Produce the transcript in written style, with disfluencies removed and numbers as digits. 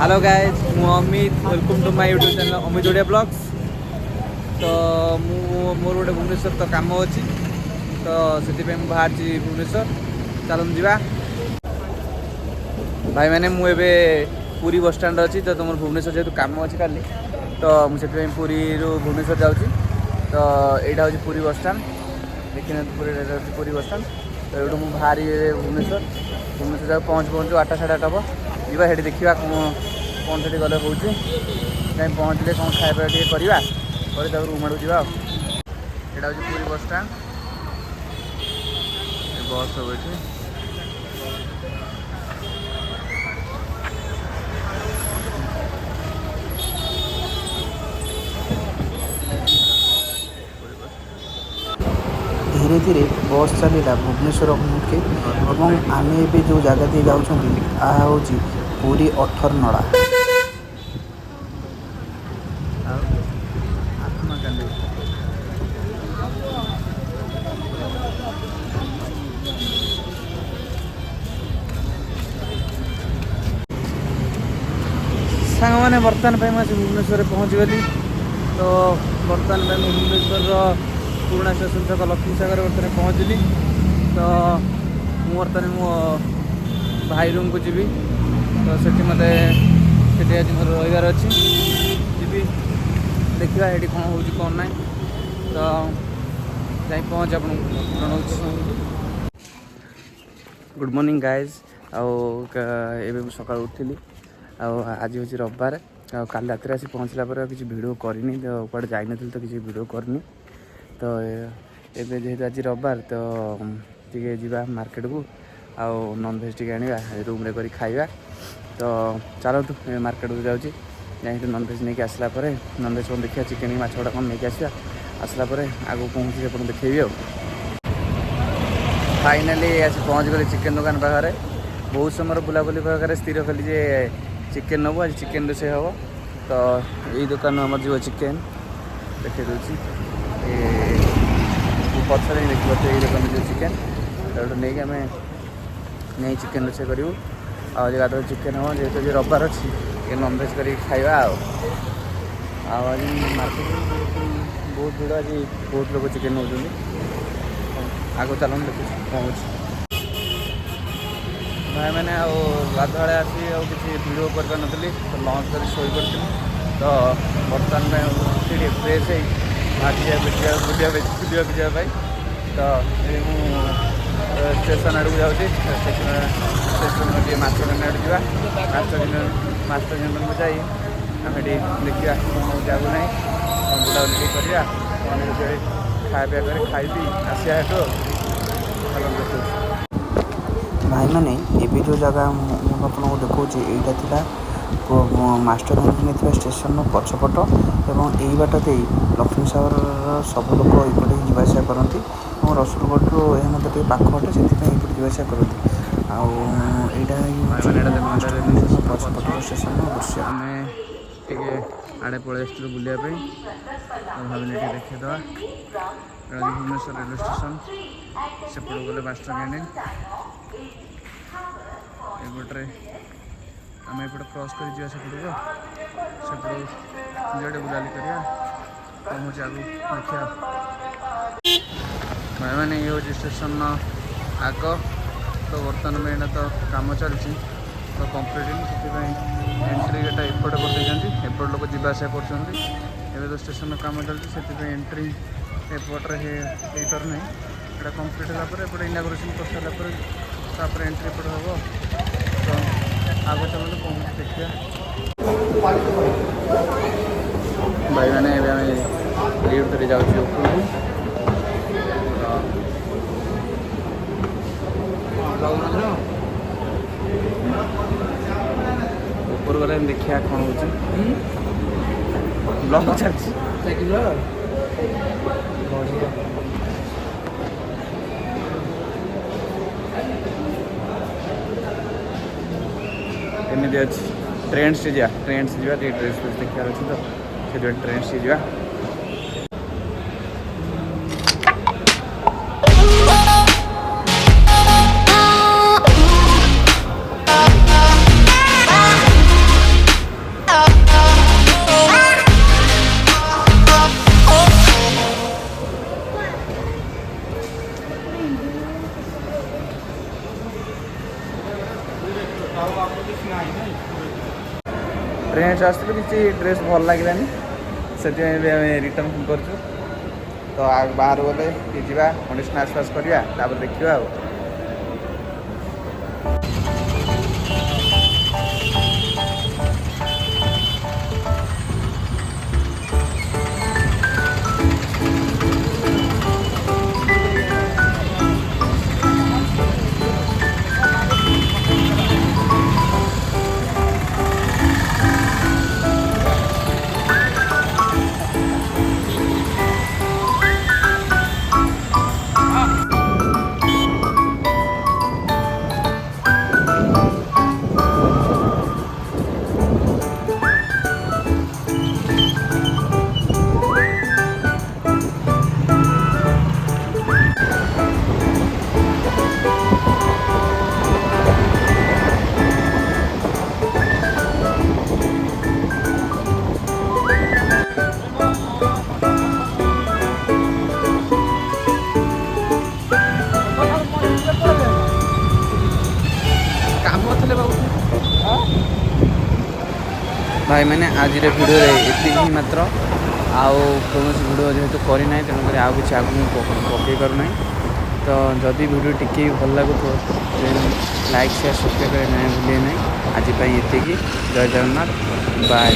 Hello guys मु Amit welcome to my YouTube channel Amit Odia blogs. तो मोर गोटे भुवनेश्वर तो कम अच्छी तो से बाहर भुवनेश्वर चलन जा भाई मैंने मुझे पूरी बस स्टैंड अच्छी तो तुम भुवनेश्वर जेहतु कम अच्छी काली तो मुझे पूरी भुवनेश्वर जाऊँगी। तो यहाँ हूँ पूरी बस स्टैंड देखिए पूरी बस स्टैंड। तो ये मुझे बाहरी भुवनेश्वर जाऊँ पहुँचू 8टा 8:30 हम जीवा से देखा कौन से गले हूँ कहीं पहुँचले कौन खाଇବା टे करवा रूम आड़ू जा। यहाँ हूँ पूरी बस स्टैंड बस सब ये धीरे धीरे बस चलला भुवनेश्वर अभिमुखे और आम ए जो जगह दे जाऊँ हूँ पूरी 18 नड़ा। सांग मैंने बर्तमान भुवनेश्वर पहुँची गली। तो बर्तमान भुवनेश्वर पुराना स्टेशन छक लक्ष्मी सागर बर्तमान पहुँचली। तो बर्तमान मो भाई रूम को जीवी तो से मत आज मोर रहीबार अच्छी जी देखा ये कौन हो कौन ना तो जा पहुँच आप गुड मॉर्निंग गाइज आउ सका उठिली आज हूँ रविवार काली रात आसी पहुँचला किसी भिडियो करनी तो कड़े जाइन तो किसी भिडियो करनी। तो एवं जेहतु आज रविवार तो टे जा मार्केट को आउ नॉनभेज टे आना रूम रे करी खाइबा। तो चलतु मार्केट को जाऊँगी जाइए नॉनभेज नहीं आसला नॉनभेज कौन देखा चिकेन माछ गुड़ा कौन नहीं आसा आसला आगे पहुँची आप देखेबी। फाइनाली आसी पहुँच गली चिकेन दुकान पाखे बहुत समय बुलाबुली पाखे स्थिर कली जे चिकेन नबू आज चिकेन रोसे हम। तो यही दुकान आम जीव चिकेन देखे दूसरी पचर ही देखिए यही दुकान जो चिकेन तो नहीं आम नहीं चिकेन रोसे करूँ आज गाधर चिकेन हम जेहतु आज रविवार अच्छी ये नॉनभेज कर खाइबा। आज मार्केट बहुत भीड़ आज बहुत लोग चिकेन नौ आगे चलन देखिए कौन भाई मैंने गाधुआ आसी किसी भिडियो कर नी तो लंच कर शो करी। तो बर्तमान में उठी फ्रेश बुलिया जावाई तो स्टेशन आड़ को जाऊँगी स्टेशन टे मास्टर कैंटीन आड़ जा मास्टर कैंटीन को जाई आम देखा कौन हो आगू ना बुलाबुली करवा खाया पीया कर खाई आसिया हेटू देखो भाई मैंने ये जो जगह आपको देखा यहाँ था मास्टर कैंटीन स्टेशन पछपट और यही बाट दे लक्ष्मी सागर सब लोग ये जावासा करती और रसुलगढ़ यह मतलब पाख अटे से जावासा करती पछपट स्टेशन दृश्य आम टे आड़े पलि बुलापी भाविनी देखीदे भुवनेश्वर रेलवे स्टेशन सेपट गले मास्टर कैंटीन एपटे आम एपटे क्रॉस कर सेपट जो बुलाली करवा पहुँच आगू देखा भाई मैंने ये हूँ स्टेशन आग। तो बर्तमान में यहाँ तो कम चलती तो कम्प्लीट से एंट्री गेट एपटे कर एपट लोग जावासा कर तो स्टेशन कम चलती से एंट्री एपट्रे कर ना यहाँ कम्प्लीट होगापर इनागुरेसन कर सारापर एंट्री एपट हम। तो आगे चलते पहुँच देखा भाई मैंने लिफ्ट धरी जाऊँ ऊपर ऊपर गले देखा कौन हो ब्लॉग चलती एमती अच्छी ट्रेन से जा ड्रेस देखार अच्छे तो ट्रेन से जा। ट्रेन आसलु किसी ड्रेस भल लगे से रिटर्न करूँ तो बाहर गले जा खंडे स्नाक्स फाक्स करवा देखा। भाई मैंने आज वीडियो ये ही मात्र आउ कौन वीडियो जेहेतु करना तेणुक आउ कि आगे पकई करना। तो जदि वीडियो टिके भल लगुथ लाइक शेयर सब्सक्राइब करना भूलिए ना। आज ये जय जगन्नाथ बाय।